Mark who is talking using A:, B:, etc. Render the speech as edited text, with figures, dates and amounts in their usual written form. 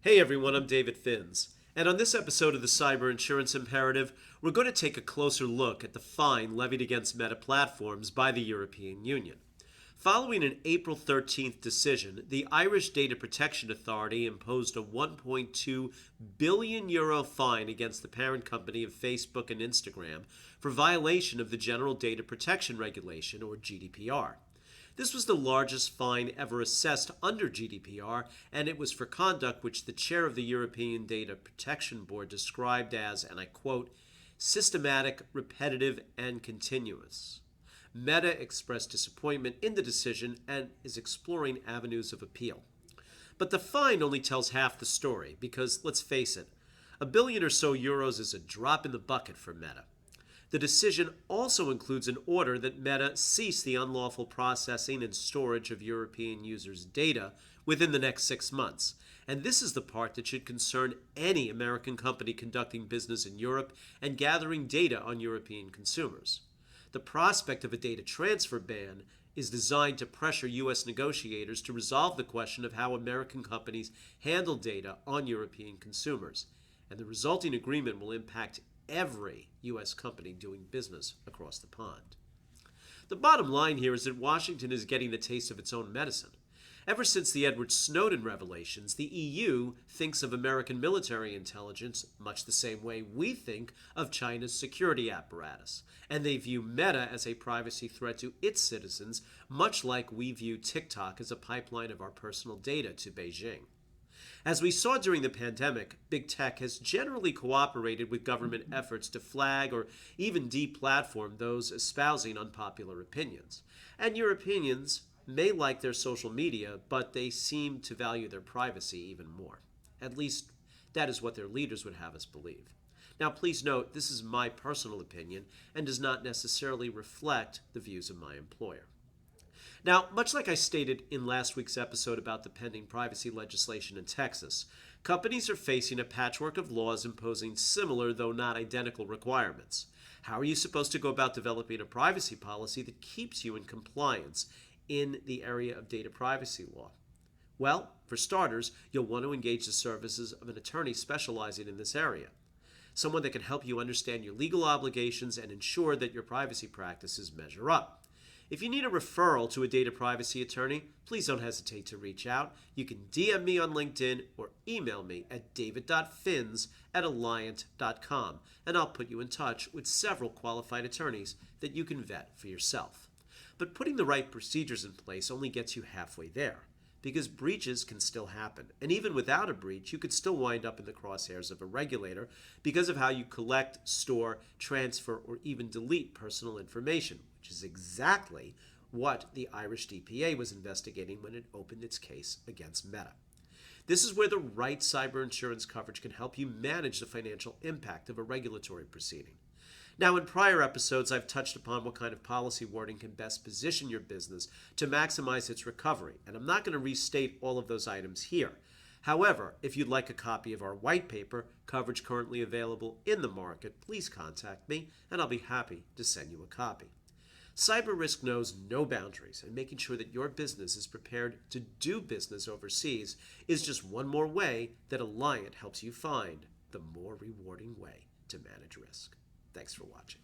A: Hey everyone, I'm David Finz, and on this episode of the Cyber Insurance Imperative, we're going to take a closer look at the fine levied against Meta platforms by the European Union. Following an April 13th decision, the Irish Data Protection Authority imposed a €1.2 billion fine against the parent company of Facebook and Instagram for violation of the General Data Protection Regulation, or GDPR. This was the largest fine ever assessed under GDPR, and it was for conduct which the chair of the European Data Protection Board described as, and I quote, systematic, repetitive, and continuous. Meta expressed disappointment in the decision and is exploring avenues of appeal. But the fine only tells half the story because, let's face it, €1 billion or so is a drop in the bucket for Meta. The decision also includes an order that Meta cease the unlawful processing and storage of European users' data within the next 6 months. And this is the part that should concern any American company conducting business in Europe and gathering data on European consumers. The prospect of a data transfer ban is designed to pressure U.S. negotiators to resolve the question of how American companies handle data on European consumers. And the resulting agreement will impact every U.S. company doing business across the pond. The bottom line here is that Washington is getting the taste of its own medicine. Ever since the Edward Snowden revelations, the EU thinks of American military intelligence much the same way we think of China's security apparatus, and they view Meta as a privacy threat to its citizens, much like we view TikTok as a pipeline of our personal data to Beijing. As we saw during the pandemic, big tech has generally cooperated with government efforts to flag or even deplatform those espousing unpopular opinions. And Europeans may like their social media, but they seem to value their privacy even more. At least, that is what their leaders would have us believe. Now, please note, this is my personal opinion and does not necessarily reflect the views of my employer. Now, much like I stated in last week's episode about the pending privacy legislation in Texas, companies are facing a patchwork of laws imposing similar, though not identical, requirements. How are you supposed to go about developing a privacy policy that keeps you in compliance in the area of data privacy law? Well, for starters, you'll want to engage the services of an attorney specializing in this area. Someone that can help you understand your legal obligations and ensure that your privacy practices measure up. If you need a referral to a data privacy attorney, please don't hesitate to reach out. You can DM me on LinkedIn or email me at david.finz@alliant.com, and I'll put you in touch with several qualified attorneys that you can vet for yourself. But putting the right procedures in place only gets you halfway there, because breaches can still happen. And even without a breach, you could still wind up in the crosshairs of a regulator because of how you collect, store, transfer, or even delete personal information, which is exactly what the Irish DPA was investigating when it opened its case against Meta. This is where the right cyber insurance coverage can help you manage the financial impact of a regulatory proceeding. Now, in prior episodes, I've touched upon what kind of policy wording can best position your business to maximize its recovery, and I'm not going to restate all of those items here. However, if you'd like a copy of our white paper, coverage currently available in the market, please contact me, and I'll be happy to send you a copy. Cyber risk knows no boundaries, and making sure that your business is prepared to do business overseas is just one more way that Alliant helps you find the more rewarding way to manage risk. Thanks for watching.